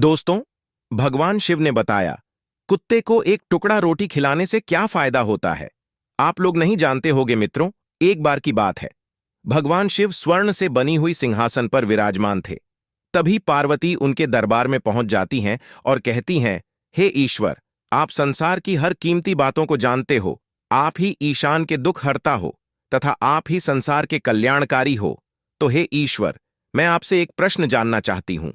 दोस्तों, भगवान शिव ने बताया, कुत्ते को एक टुकड़ा रोटी खिलाने से क्या फायदा होता है। आप लोग नहीं जानते होगे मित्रों। एक बार की बात है, भगवान शिव स्वर्ण से बनी हुई सिंहासन पर विराजमान थे। तभी पार्वती उनके दरबार में पहुंच जाती हैं और कहती हैं, हे ईश्वर, आप संसार की हर कीमती बातों को जानते हो। आप ही ईशान के दुख हरता हो तथा आप ही संसार के कल्याणकारी हो। तो हे ईश्वर, मैं आपसे एक प्रश्न जानना चाहती हूं।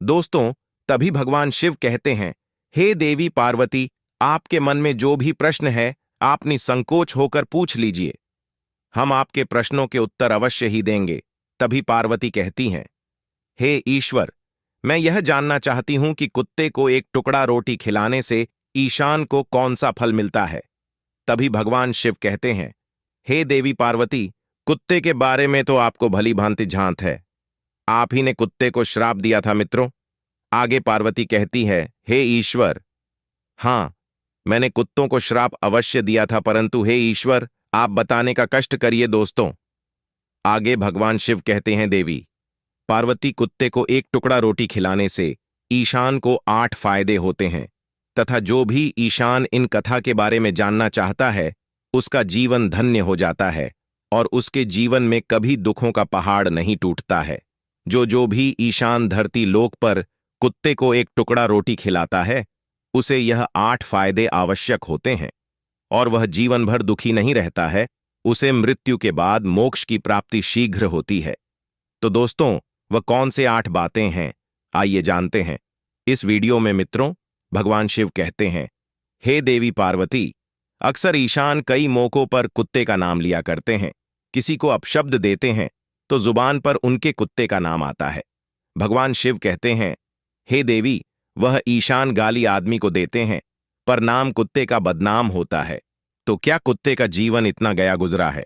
दोस्तों, तभी भगवान शिव कहते हैं, हे देवी पार्वती, आपके मन में जो भी प्रश्न है आप निसंकोच होकर पूछ लीजिए। हम आपके प्रश्नों के उत्तर अवश्य ही देंगे। तभी पार्वती कहती हैं, हे ईश्वर, मैं यह जानना चाहती हूं कि कुत्ते को एक टुकड़ा रोटी खिलाने से ईशान को कौन सा फल मिलता है। तभी भगवान शिव कहते हैं, हे देवी पार्वती, कुत्ते के बारे में तो आपको भली भांति झांत है। आप ही ने कुत्ते को श्राप दिया था मित्रों। आगे पार्वती कहती है, हे ईश्वर, हां, मैंने कुत्तों को श्राप अवश्य दिया था, परंतु हे ईश्वर, आप बताने का कष्ट करिए। दोस्तों, आगे भगवान शिव कहते हैं, देवी पार्वती, कुत्ते को एक टुकड़ा रोटी खिलाने से ईशान को 8 फायदे होते हैं तथा जो भी ईशान इन कथा के बारे में जानना चाहता है उसका जीवन धन्य हो जाता है और उसके जीवन में कभी दुखों का पहाड़ नहीं टूटता है। जो भी ईशान धरती लोक पर कुत्ते को एक टुकड़ा रोटी खिलाता है उसे यह 8 फायदे आवश्यक होते हैं और वह जीवन भर दुखी नहीं रहता है। उसे मृत्यु के बाद मोक्ष की प्राप्ति शीघ्र होती है। तो दोस्तों, वह कौन से 8 बातें हैं, आइए जानते हैं इस वीडियो में मित्रों। भगवान शिव कहते हैं, हे देवी पार्वती, अक्सर ईशान कई मौकों पर कुत्ते का नाम लिया करते हैं। किसी को अपशब्द देते हैं तो जुबान पर उनके कुत्ते का नाम आता है। भगवान शिव कहते हैं, हे देवी, वह ईशान गाली आदमी को देते हैं पर नाम कुत्ते का बदनाम होता है। तो क्या कुत्ते का जीवन इतना गया गुजरा है?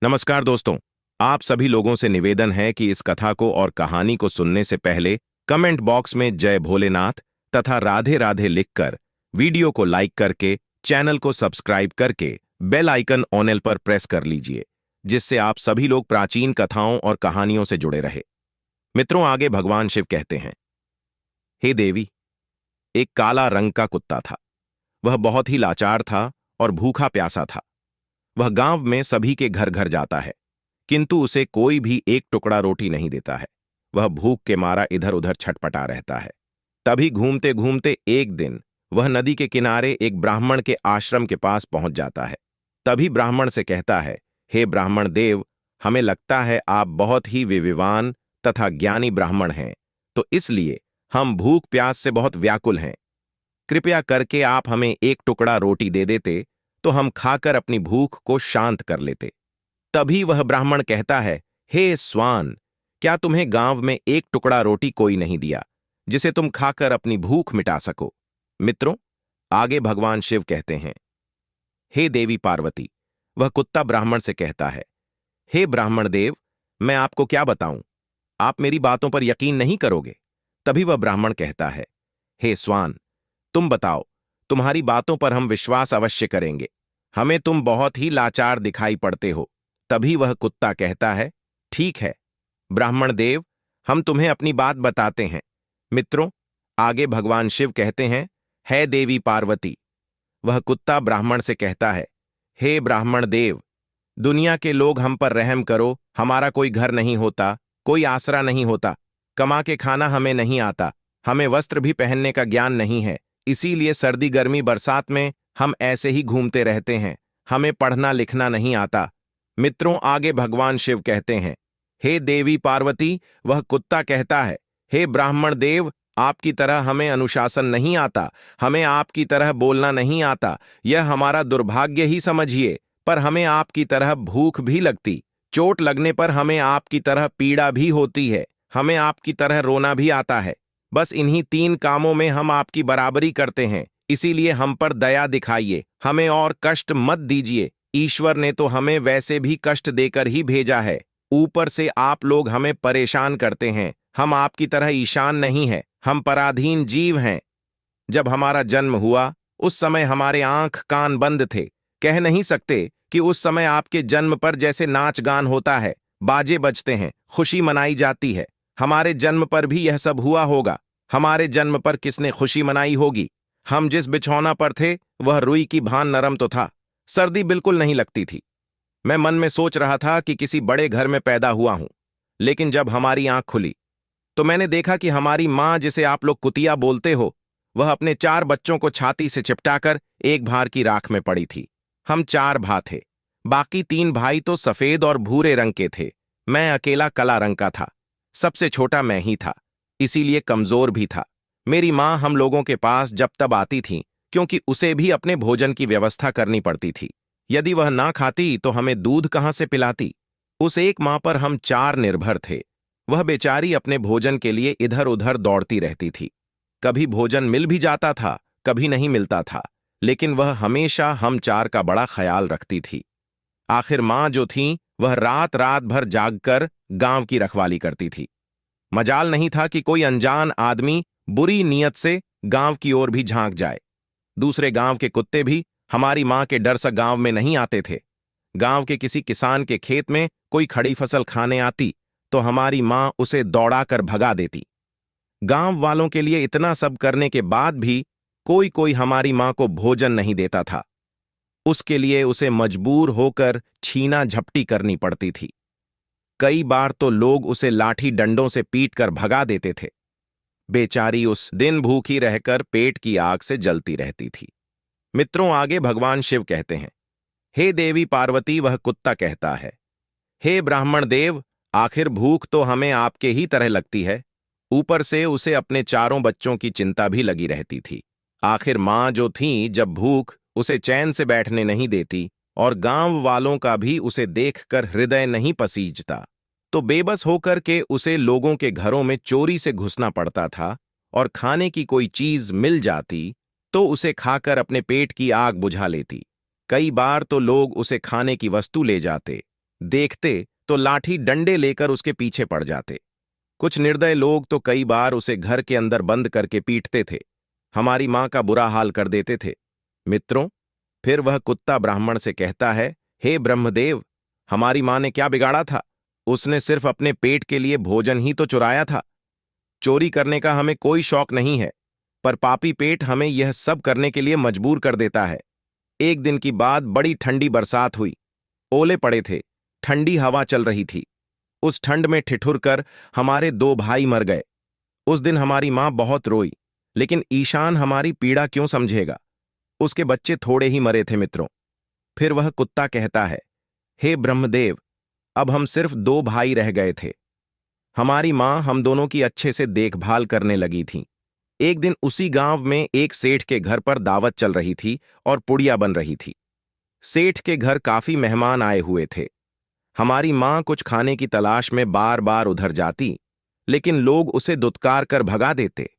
नमस्कार दोस्तों, आप सभी लोगों से निवेदन है कि इस कथा को और कहानी को सुनने से पहले कमेंट बॉक्स में जय भोलेनाथ तथा राधे राधे लिखकर, वीडियो को लाइक करके, चैनल को सब्सक्राइब करके बेल आइकन ऑन पर प्रेस कर लीजिए, जिससे आप सभी लोग प्राचीन कथाओं और कहानियों से जुड़े रहे। मित्रों, आगे भगवान शिव कहते हैं, हे देवी, एक काला रंग का कुत्ता था। वह बहुत ही लाचार था और भूखा प्यासा था। वह गांव में सभी के घर घर जाता है, किंतु उसे कोई भी एक टुकड़ा रोटी नहीं देता है। वह भूख के मारा इधर उधर छटपटा रहता है। तभी घूमते घूमते एक दिन वह नदी के किनारे एक ब्राह्मण के आश्रम के पास पहुंच जाता है। तभी ब्राह्मण से कहता है, हे ब्राह्मण देव, हमें लगता है आप बहुत ही विद्वान तथा ज्ञानी ब्राह्मण हैं, तो इसलिए हम भूख प्यास से बहुत व्याकुल हैं। कृपया करके आप हमें एक टुकड़ा रोटी दे देते तो हम खाकर अपनी भूख को शांत कर लेते। तभी वह ब्राह्मण कहता है, हे स्वान, क्या तुम्हें गांव में एक टुकड़ा रोटी कोई नहीं दिया जिसे तुम खाकर अपनी भूख मिटा सको? मित्रों, आगे भगवान शिव कहते हैं, हे देवी पार्वती, वह कुत्ता ब्राह्मण से कहता है, हे ब्राह्मण देव, मैं आपको क्या बताऊं, आप मेरी बातों पर यकीन नहीं करोगे। तभी वह ब्राह्मण कहता है, हे स्वान, तुम बताओ, तुम्हारी बातों पर हम विश्वास अवश्य करेंगे। हमें तुम बहुत ही लाचार दिखाई पड़ते हो। तभी वह कुत्ता कहता है, ठीक है ब्राह्मण देव, हम तुम्हें अपनी बात बताते हैं। मित्रों, आगे भगवान शिव कहते हैं, हे देवी पार्वती, वह कुत्ता ब्राह्मण से कहता है, हे ब्राह्मण देव, दुनिया के लोग हम पर रहम करो। हमारा कोई घर नहीं होता, कोई आसरा नहीं होता, कमा के खाना हमें नहीं आता, हमें वस्त्र भी पहनने का ज्ञान नहीं है, इसीलिए सर्दी गर्मी बरसात में हम ऐसे ही घूमते रहते हैं। हमें पढ़ना लिखना नहीं आता। मित्रों, आगे भगवान शिव कहते हैं, हे देवी पार्वती, वह कुत्ता कहता है, हे ब्राह्मण देव, आपकी तरह हमें अनुशासन नहीं आता, हमें आपकी तरह बोलना नहीं आता, यह हमारा दुर्भाग्य ही समझिए। पर हमें आपकी तरह भूख भी लगती, चोट लगने पर हमें आपकी तरह पीड़ा भी होती है, हमें आपकी तरह रोना भी आता है। बस इन्हीं 3 कामों में हम आपकी बराबरी करते हैं, इसीलिए हम पर दया दिखाइए, हमें और कष्ट मत दीजिए। ईश्वर ने तो हमें वैसे भी कष्ट देकर ही भेजा है, ऊपर से आप लोग हमें परेशान करते हैं। हम आपकी तरह ईशान नहीं है, हम पराधीन जीव हैं। जब हमारा जन्म हुआ उस समय हमारे आंख कान बंद थे, कह नहीं सकते कि उस समय आपके जन्म पर जैसे नाच गान होता है, बाजे बजते हैं, खुशी मनाई जाती है, हमारे जन्म पर भी यह सब हुआ होगा। हमारे जन्म पर किसने खुशी मनाई होगी। हम जिस बिछौना पर थे वह रुई की भान नरम तो था, सर्दी बिल्कुल नहीं लगती थी। मैं मन में सोच रहा था कि किसी बड़े घर में पैदा हुआ हूं। लेकिन जब हमारी आंख खुली तो मैंने देखा कि हमारी मां, जिसे आप लोग कुतिया बोलते हो, वह अपने 4 बच्चों को छाती से चिपटाकर एक भार की राख में पड़ी थी। हम 4 भा थे, बाकी 3 भाई तो सफेद और भूरे रंग के थे। मैं अकेला काला रंग का था। सबसे छोटा मैं ही था, इसीलिए कमजोर भी था। मेरी मां हम लोगों के पास जब तब आती थी, क्योंकि उसे भी अपने भोजन की व्यवस्था करनी पड़ती थी। यदि वह ना खाती तो हमें दूध कहां से पिलाती। उस एक मां पर हम 4 निर्भर थे। वह बेचारी अपने भोजन के लिए इधर उधर दौड़ती रहती थी। कभी भोजन मिल भी जाता था, कभी नहीं मिलता था, लेकिन वह हमेशा हम 4 का बड़ा ख्याल रखती थी। आखिर मां जो थीं, वह रात रात भर जागकर गांव की रखवाली करती थी। मजाल नहीं था कि कोई अनजान आदमी बुरी नीयत से गांव की ओर भी झांक जाए। दूसरे गांव के कुत्ते भी हमारी मां के डर से गांव में नहीं आते थे। गांव के किसी किसान के खेत में कोई खड़ी फसल खाने आती तो हमारी मां उसे दौड़ाकर भगा देती। गांव वालों के लिए इतना सब करने के बाद भी कोई कोई हमारी मां को भोजन नहीं देता था। उसके लिए उसे मजबूर होकर छीना झपटी करनी पड़ती थी। कई बार तो लोग उसे लाठी डंडों से पीट कर भगा देते थे। बेचारी उस दिन भूखी रहकर पेट की आग से जलती रहती थी। मित्रों, आगे भगवान शिव कहते हैं, हे देवी पार्वती, वह कुत्ता कहता है, हे ब्राह्मण देव, आखिर भूख तो हमें आपके ही तरह लगती है। ऊपर से उसे अपने 4 बच्चों की चिंता भी लगी रहती थी। आखिर मां जो थी, जब भूख उसे चैन से बैठने नहीं देती और गांव वालों का भी उसे देखकर हृदय नहीं पसीजता, तो बेबस होकर के उसे लोगों के घरों में चोरी से घुसना पड़ता था। और खाने की कोई चीज मिल जाती तो उसे खाकर अपने पेट की आग बुझा लेती। कई बार तो लोग उसे खाने की वस्तु ले जाते, देखते तो लाठी डंडे लेकर उसके पीछे पड़ जाते। कुछ निर्दय लोग तो कई बार उसे घर के अंदर बंद करके पीटते थे, हमारी मां का बुरा हाल कर देते थे। मित्रों, फिर वह कुत्ता ब्राह्मण से कहता है, हे ब्रह्मदेव, हमारी मां ने क्या बिगाड़ा था। उसने सिर्फ अपने पेट के लिए भोजन ही तो चुराया था। चोरी करने का हमें कोई शौक नहीं है, पर पापी पेट हमें यह सब करने के लिए मजबूर कर देता है। एक दिन की बात, बड़ी ठंडी बरसात हुई। ओले पड़े थे, ठंडी हवा चल रही थी। उस ठंड में ठिठुर कर हमारे 2 भाई मर गए। उस दिन हमारी मां बहुत रोई, लेकिन ईशान हमारी पीड़ा क्यों समझेगा। उसके बच्चे थोड़े ही मरे थे। मित्रों, फिर वह कुत्ता कहता है, हे ब्रह्मदेव, अब हम सिर्फ 2 भाई रह गए थे। हमारी मां हम दोनों की अच्छे से देखभाल करने लगी थी। एक दिन उसी गांव में एक सेठ के घर पर दावत चल रही थी और पुड़िया बन रही थी। सेठ के घर काफी मेहमान आए हुए थे। हमारी मां कुछ खाने की तलाश में बार बार उधर जाती, लेकिन लोग उसे दुत्कार कर भगा देते।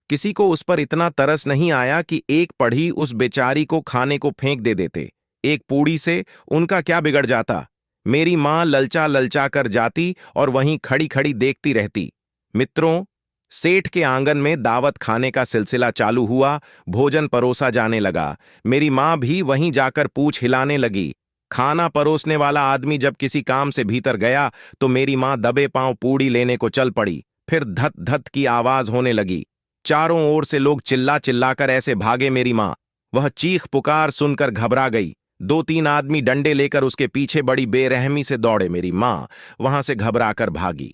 किसी को उस पर इतना तरस नहीं आया कि एक पढ़ी उस बेचारी को खाने को फेंक दे देते। एक पूड़ी से उनका क्या बिगड़ जाता। मेरी मां ललचा ललचा कर जाती और वहीं खड़ी खड़ी देखती रहती। मित्रों, सेठ के आंगन में दावत खाने का सिलसिला चालू हुआ। भोजन परोसा जाने लगा। मेरी मां भी वहीं जाकर पूंछ हिलाने लगी। खाना परोसने वाला आदमी जब किसी काम से भीतर गया तो मेरी मां दबे पांव पूड़ी लेने को चल पड़ी। फिर धत धत की आवाज होने लगी। चारों ओर से लोग चिल्ला चिल्लाकर ऐसे भागे। मेरी मां, वह चीख पुकार सुनकर घबरा गई। 2-3 आदमी डंडे लेकर उसके पीछे बड़ी बेरहमी से दौड़े। मेरी मां वहां से घबराकर भागी,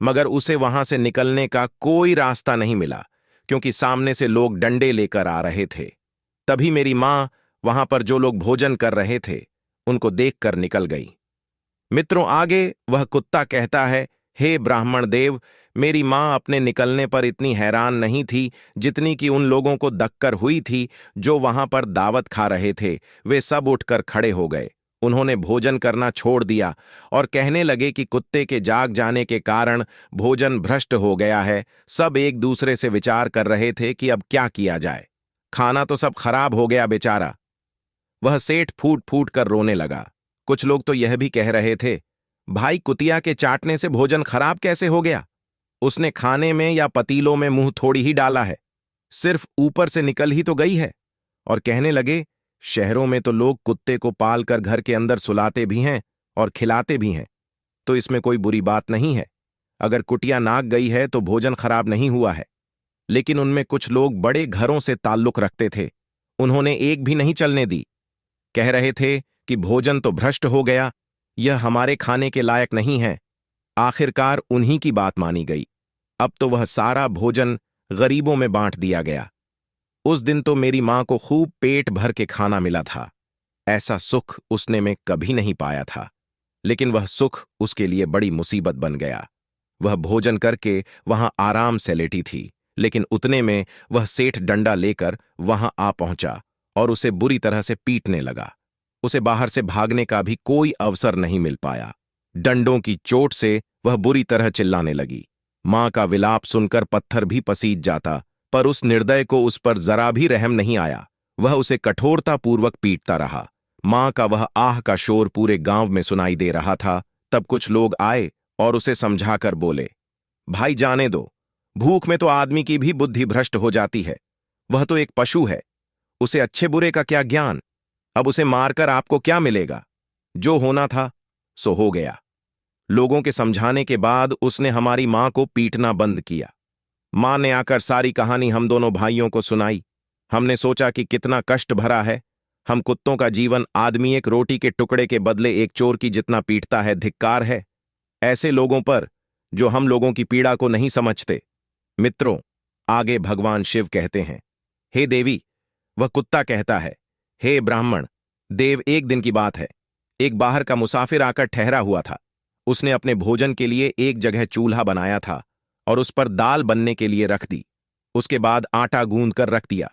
मगर उसे वहां से निकलने का कोई रास्ता नहीं मिला, क्योंकि सामने से लोग डंडे लेकर आ रहे थे। तभी मेरी मां वहां पर जो लोग भोजन कर रहे थे उनको देखकर निकल गई। मित्रों, आगे वह कुत्ता कहता है, हे ब्राह्मण देव, मेरी मां अपने निकलने पर इतनी हैरान नहीं थी जितनी कि उन लोगों को दक्कर हुई थी जो वहां पर दावत खा रहे थे। वे सब उठकर खड़े हो गए। उन्होंने भोजन करना छोड़ दिया और कहने लगे कि कुत्ते के जाग जाने के कारण भोजन भ्रष्ट हो गया है। सब एक दूसरे से विचार कर रहे थे कि अब क्या किया जाए। खाना तो सब खराब हो गया बेचारा। वह सेठ फूट फूट कर रोने लगा। कुछ लोग तो यह भी कह रहे थे, भाई, कुतिया के चाटने से भोजन खराब कैसे हो गया। उसने खाने में या पतीलों में मुंह थोड़ी ही डाला है, सिर्फ ऊपर से निकल ही तो गई है। और कहने लगे, शहरों में तो लोग कुत्ते को पाल कर घर के अंदर सुलाते भी हैं और खिलाते भी हैं, तो इसमें कोई बुरी बात नहीं है। अगर कुटिया नाक गई है तो भोजन खराब नहीं हुआ है। लेकिन उनमें कुछ लोग बड़े घरों से ताल्लुक रखते थे। उन्होंने एक भी नहीं चलने दी। कह रहे थे कि भोजन तो भ्रष्ट हो गया, यह हमारे खाने के लायक नहीं है। आखिरकार उन्हीं की बात मानी गई। अब तो वह सारा भोजन गरीबों में बांट दिया गया। उस दिन तो मेरी मां को खूब पेट भर के खाना मिला था। ऐसा सुख उसने में कभी नहीं पाया था। लेकिन वह सुख उसके लिए बड़ी मुसीबत बन गया। वह भोजन करके वहां आराम से लेटी थी, लेकिन उतने में वह सेठ डंडा लेकर वहां आ पहुंचा और उसे बुरी तरह से पीटने लगा। उसे बाहर से भागने का भी कोई अवसर नहीं मिल पाया। डंडों की चोट से वह बुरी तरह चिल्लाने लगी। मां का विलाप सुनकर पत्थर भी पसीज जाता, पर उस निर्दय को उस पर जरा भी रहम नहीं आया। वह उसे कठोरतापूर्वक पीटता रहा। मां का वह आह का शोर पूरे गांव में सुनाई दे रहा था। तब कुछ लोग आए और उसे समझाकर बोले, भाई जाने दो, भूख में तो आदमी की भी बुद्धि भ्रष्ट हो जाती है। वह तो एक पशु है, उसे अच्छे बुरे का क्या ज्ञान। अब उसे मारकर आपको क्या मिलेगा? जो होना था सो हो गया। लोगों के समझाने के बाद उसने हमारी मां को पीटना बंद किया। मां ने आकर सारी कहानी हम दोनों भाइयों को सुनाई। हमने सोचा कि कितना कष्ट भरा है। हम कुत्तों का जीवन आदमी एक रोटी के टुकड़े के बदले एक चोर की जितना पीटता है, धिक्कार है ऐसे लोगों पर जो हम लोगों की पीड़ा को नहीं समझते। मित्रों, आगे भगवान शिव कहते हैं, हे देवी, वह कुत्ता कहता है, हे ब्राह्मण देव, एक दिन की बात है। एक बाहर का मुसाफिर आकर ठहरा हुआ था। उसने अपने भोजन के लिए एक जगह चूल्हा बनाया था और उस पर दाल बनने के लिए रख दी। उसके बाद आटा गूंद कर रख दिया।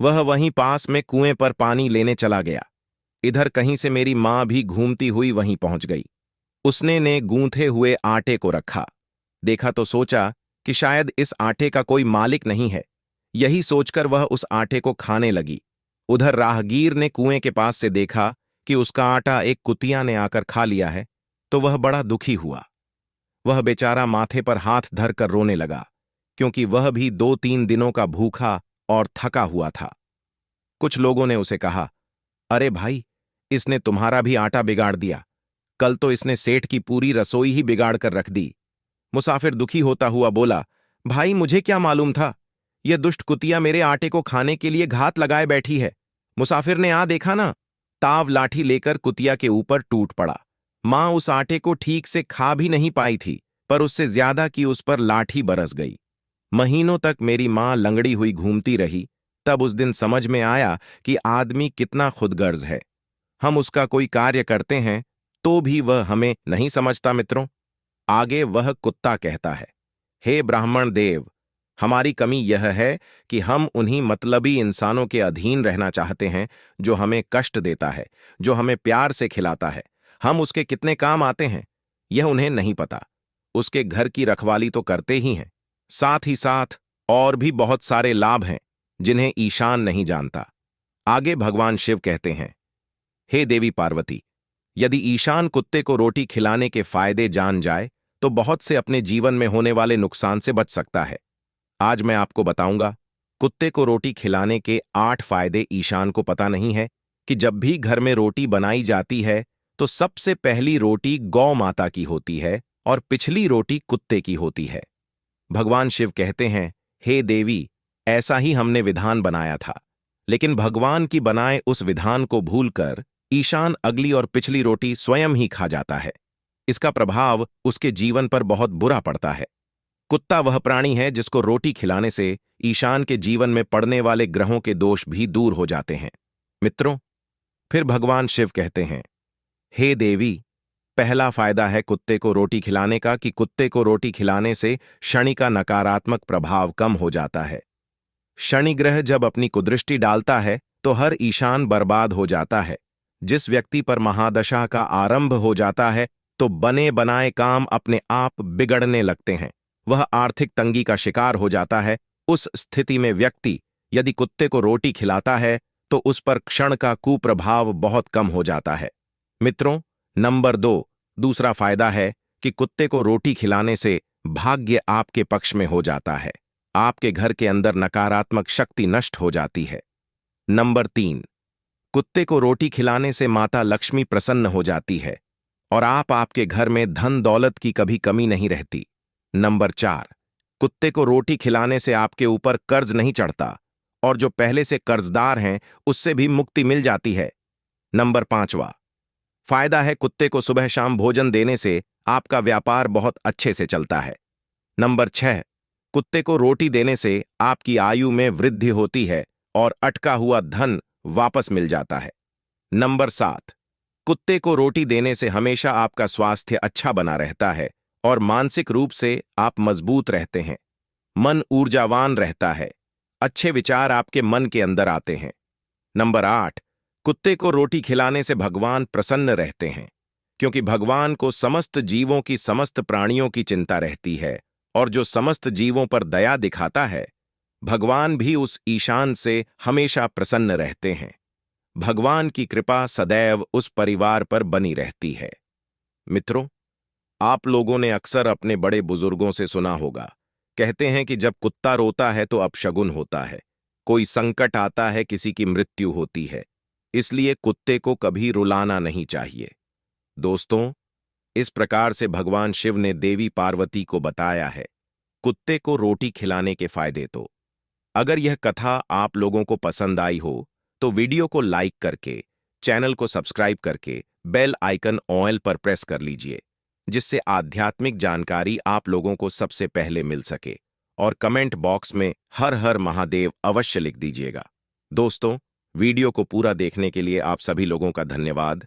वह वहीं पास में कुएं पर पानी लेने चला गया। इधर कहीं से मेरी मां भी घूमती हुई वहीं पहुंच गई। उसने ने गूंथे हुए आटे को रखा। देखा तो सोचा कि शायद इस आटे का कोई मालिक नहीं है। यही सोचकर वह उस आटे को खाने लगी। उधर राहगीर ने कुएं के पास से देखा कि उसका आटा एक कुतिया ने आकर खा लिया है, तो वह बड़ा दुखी हुआ। वह बेचारा माथे पर हाथ धरकर रोने लगा, क्योंकि वह भी 2-3 दिनों का भूखा और थका हुआ था। कुछ लोगों ने उसे कहा, अरे भाई, इसने तुम्हारा भी आटा बिगाड़ दिया। कल तो इसने सेठ की पूरी रसोई ही बिगाड़ कर रख दी। मुसाफिर दुखी होता हुआ बोला, भाई मुझे क्या मालूम था, यह दुष्ट कुतिया मेरे आटे को खाने के लिए घात लगाए बैठी है। मुसाफिर ने आ देखा ना, ताव लाठी लेकर कुतिया के ऊपर टूट पड़ा। मां उस आटे को ठीक से खा भी नहीं पाई थी, पर उससे ज्यादा की उस पर लाठी बरस गई। महीनों तक मेरी मां लंगड़ी हुई घूमती रही। तब उस दिन समझ में आया कि आदमी कितना खुदगर्ज है। हम उसका कोई कार्य करते हैं तो भी वह हमें नहीं समझता। मित्रों, आगे वह कुत्ता कहता है, हे ब्राह्मण देव, हमारी कमी यह है कि हम उन्हीं मतलबी इंसानों के अधीन रहना चाहते हैं जो हमें कष्ट देता है, जो हमें प्यार से खिलाता है। हम उसके कितने काम आते हैं यह उन्हें नहीं पता। उसके घर की रखवाली तो करते ही हैं, साथ ही साथ और भी बहुत सारे लाभ हैं जिन्हें ईशान नहीं जानता। आगे भगवान शिव कहते हैं, हे देवी पार्वती, यदि ईशान कुत्ते को रोटी खिलाने के फायदे जान जाए तो बहुत से अपने जीवन में होने वाले नुकसान से बच सकता है। आज मैं आपको बताऊंगा, कुत्ते को रोटी खिलाने के 8 फायदे ईशान को पता नहीं है कि जब भी घर में रोटी बनाई जाती है तो सबसे पहली रोटी गौ माता की होती है और पिछली रोटी कुत्ते की होती है। भगवान शिव कहते हैं, हे देवी, ऐसा ही हमने विधान बनाया था, लेकिन भगवान की बनाए उस विधान को भूलकर ईशान अगली और पिछली रोटी स्वयं ही खा जाता है। इसका प्रभाव उसके जीवन पर बहुत बुरा पड़ता है। कुत्ता वह प्राणी है जिसको रोटी खिलाने से ईशान के जीवन में पड़ने वाले ग्रहों के दोष भी दूर हो जाते हैं। मित्रों, फिर भगवान शिव कहते हैं, हे देवी, पहला फायदा है कुत्ते को रोटी खिलाने का कि कुत्ते को रोटी खिलाने से शनि का नकारात्मक प्रभाव कम हो जाता है। शनि ग्रह जब अपनी कुदृष्टि डालता है तो हर ईशान बर्बाद हो जाता है। जिस व्यक्ति पर महादशा का आरंभ हो जाता है तो बने बनाए काम अपने आप बिगड़ने लगते हैं। वह आर्थिक तंगी का शिकार हो जाता है। उस स्थिति में व्यक्ति यदि कुत्ते को रोटी खिलाता है तो उस पर क्षण का कुप्रभाव बहुत कम हो जाता है। मित्रों, नंबर 2, दूसरा फायदा है कि कुत्ते को रोटी खिलाने से भाग्य आपके पक्ष में हो जाता है। आपके घर के अंदर नकारात्मक शक्ति नष्ट हो जाती है। नंबर 3, कुत्ते को रोटी खिलाने से माता लक्ष्मी प्रसन्न हो जाती है और आपके घर में धन दौलत की कभी कमी नहीं रहती। नंबर 4, कुत्ते को रोटी खिलाने से आपके ऊपर कर्ज नहीं चढ़ता और जो पहले से कर्जदार हैं उससे भी मुक्ति मिल जाती है। नंबर 5वां फायदा है कुत्ते को सुबह शाम भोजन देने से आपका व्यापार बहुत अच्छे से चलता है। नंबर 6 कुत्ते को रोटी देने से आपकी आयु में वृद्धि होती है और अटका हुआ धन वापस मिल जाता है। नंबर 7 कुत्ते को रोटी देने से हमेशा आपका स्वास्थ्य अच्छा बना रहता है और मानसिक रूप से आप मजबूत रहते हैं। मन ऊर्जावान रहता है, अच्छे विचार आपके मन के अंदर आते हैं। नंबर 8 कुत्ते को रोटी खिलाने से भगवान प्रसन्न रहते हैं, क्योंकि भगवान को समस्त जीवों की समस्त प्राणियों की चिंता रहती है और जो समस्त जीवों पर दया दिखाता है, भगवान भी उस ईशान से हमेशा प्रसन्न रहते हैं। भगवान की कृपा सदैव उस परिवार पर बनी रहती है। मित्रों, आप लोगों ने अक्सर अपने बड़े बुजुर्गों से सुना होगा, कहते हैं कि जब कुत्ता रोता है तो अपशगुन होता है, कोई संकट आता है, किसी की मृत्यु होती है। इसलिए कुत्ते को कभी रुलाना नहीं चाहिए। दोस्तों, इस प्रकार से भगवान शिव ने देवी पार्वती को बताया है कुत्ते को रोटी खिलाने के फायदे। तो अगर यह कथा आप लोगों को पसंद आई हो तो वीडियो को लाइक करके, चैनल को सब्सक्राइब करके बेल आइकन ऑल पर प्रेस कर लीजिए, जिससे आध्यात्मिक जानकारी आप लोगों को सबसे पहले मिल सके। और कमेंट बॉक्स में हर हर महादेव अवश्य लिख दीजिएगा। दोस्तों, वीडियो को पूरा देखने के लिए आप सभी लोगों का धन्यवाद।